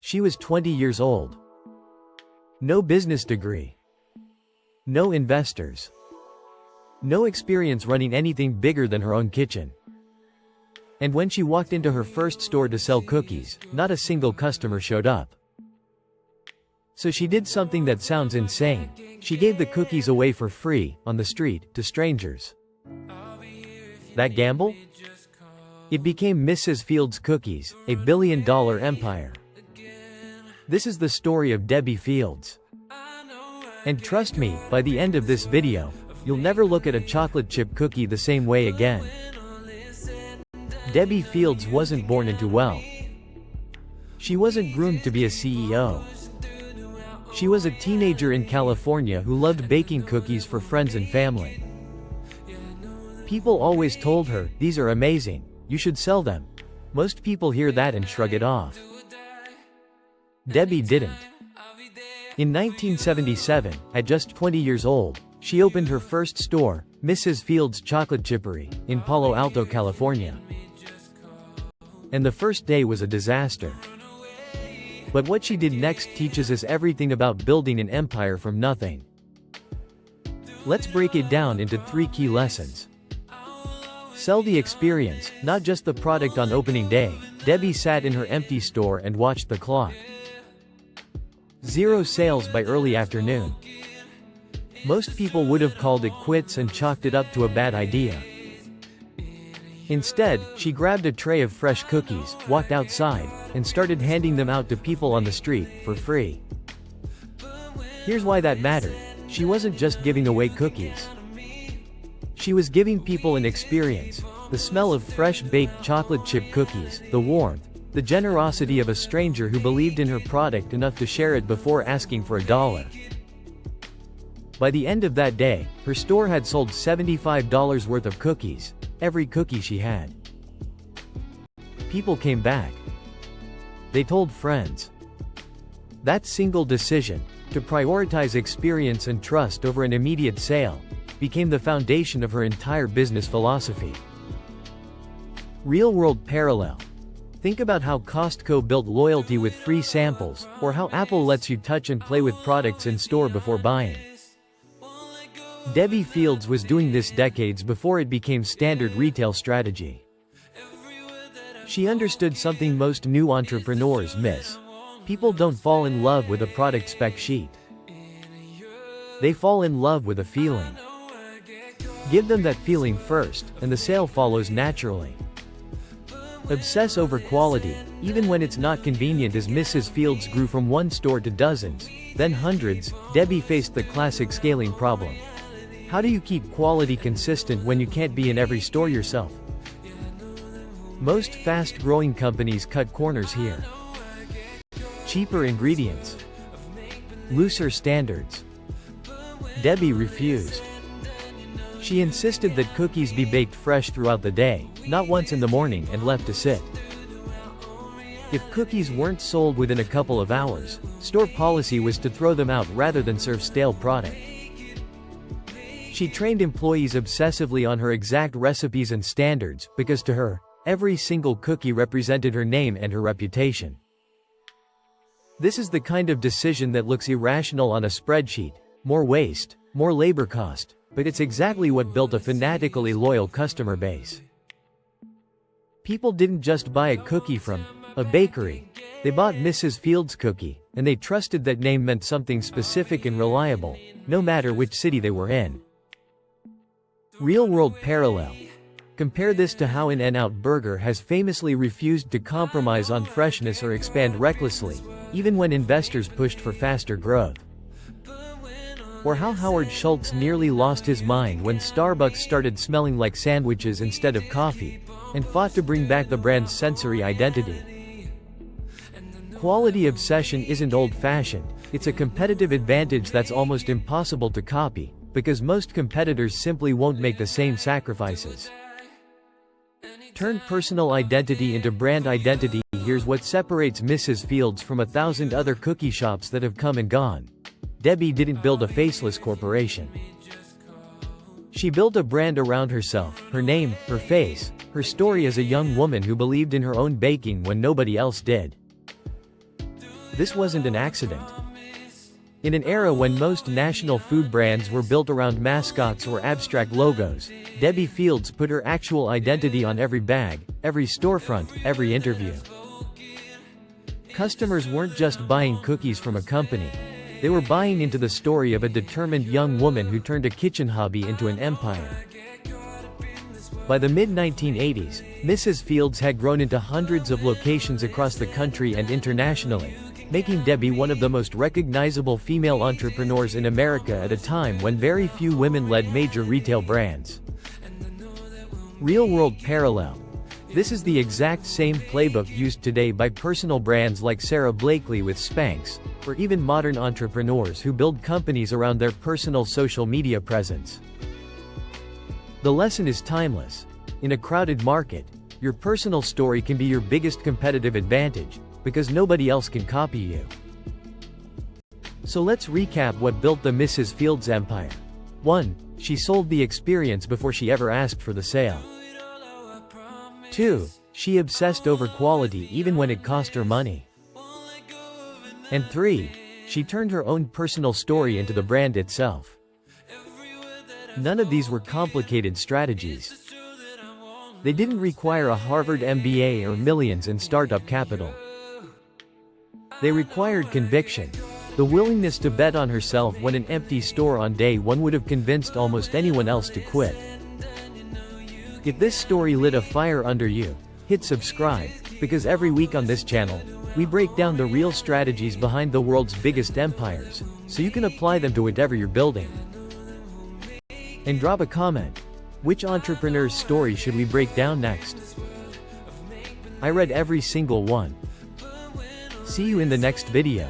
She was 20 years old. No business degree. No investors. No experience running anything bigger than her own kitchen. And when she walked into her first store to sell cookies, not a single customer showed up. So she did something that sounds insane. She gave the cookies away for free, on the street, to strangers. That gamble? It became Mrs. Fields Cookies, a billion-dollar empire. This is the story of Debbi Fields. And trust me, by the end of this video, you'll never look at a chocolate chip cookie the same way again. Debbi Fields wasn't born into wealth. She wasn't groomed to be a CEO. She was a teenager in California who loved baking cookies for friends and family. People always told her, "These are amazing, you should sell them." Most people hear that and shrug it off. Debbi didn't. In 1977, at just 20 years old, she opened her first store, Mrs. Fields Chocolate Chippery, in Palo Alto, California. And the first day was a disaster. But what she did next teaches us everything about building an empire from nothing. Let's break it down into 3 key lessons. Sell the experience, not just the product. On opening day, Debbi sat in her empty store and watched the clock. 0 sales by early afternoon. Most people would have called it quits and chalked it up to a bad idea. Instead, she grabbed a tray of fresh cookies, walked outside, and started handing them out to people on the street, for free. Here's why that mattered. She wasn't just giving away cookies. She was giving people an experience: the smell of fresh baked chocolate chip cookies, the warmth, the generosity of a stranger who believed in her product enough to share it before asking for $1. By the end of that day, her store had sold $75 worth of cookies, every cookie she had. People came back. They told friends. That single decision, to prioritize experience and trust over an immediate sale, became the foundation of her entire business philosophy. Real-world parallel. Think about how Costco built loyalty with free samples, or how Apple lets you touch and play with products in store before buying. Debbi Fields was doing this decades before it became standard retail strategy. She understood something most new entrepreneurs miss. People don't fall in love with a product spec sheet. They fall in love with a feeling. Give them that feeling first, and the sale follows naturally. Obsess over quality, even when it's not convenient. As Mrs. Fields grew from 1 store to dozens, then hundreds, Debbi faced the classic scaling problem. How do you keep quality consistent when you can't be in every store yourself? Most fast-growing companies cut corners here. Cheaper ingredients. Looser standards. Debbi refused. She insisted that cookies be baked fresh throughout the day, not once in the morning and left to sit. If cookies weren't sold within a couple of hours, store policy was to throw them out rather than serve stale product. She trained employees obsessively on her exact recipes and standards, because to her, every single cookie represented her name and her reputation. This is the kind of decision that looks irrational on a spreadsheet: more waste, more labor cost, but it's exactly what built a fanatically loyal customer base. People didn't just buy a cookie from a bakery. They bought Mrs. Fields Cookie, and they trusted that name meant something specific and reliable, no matter which city they were in. Real-world parallel. Compare this to how In-N-Out Burger has famously refused to compromise on freshness or expand recklessly, even when investors pushed for faster growth. Or how Howard Schultz nearly lost his mind when Starbucks started smelling like sandwiches instead of coffee, and fought to bring back the brand's sensory identity. Quality obsession isn't old-fashioned, it's a competitive advantage that's almost impossible to copy, because most competitors simply won't make the same sacrifices. Turn personal identity into brand identity. Here's what separates Mrs. Fields from 1,000 other cookie shops that have come and gone. Debbi didn't build a faceless corporation. She built a brand around herself, her name, her face, her story as a young woman who believed in her own baking when nobody else did. This wasn't an accident. In an era when most national food brands were built around mascots or abstract logos, Debbi Fields put her actual identity on every bag, every storefront, every interview. Customers weren't just buying cookies from a company. They were buying into the story of a determined young woman who turned a kitchen hobby into an empire. By the mid-1980s, Mrs. Fields had grown into hundreds of locations across the country and internationally, making Debbi one of the most recognizable female entrepreneurs in America at a time when very few women led major retail brands. Real-world parallel. This is the exact same playbook used today by personal brands like Sarah Blakely with Spanx, or even modern entrepreneurs who build companies around their personal social media presence. The lesson is timeless. In a crowded market, your personal story can be your biggest competitive advantage, because nobody else can copy you. So let's recap what built the Mrs. Fields empire. 1. She sold the experience before she ever asked for the sale. 2. She obsessed over quality even when it cost her money. And 3. She turned her own personal story into the brand itself. None of these were complicated strategies. They didn't require a Harvard MBA or millions in startup capital. They required conviction, the willingness to bet on herself when an empty store on day one would have convinced almost anyone else to quit. If this story lit a fire under you, hit subscribe, because every week on this channel, we break down the real strategies behind the world's biggest empires, so you can apply them to whatever you're building. And drop a comment. Which entrepreneur's story should we break down next? I read every single one. See you in the next video.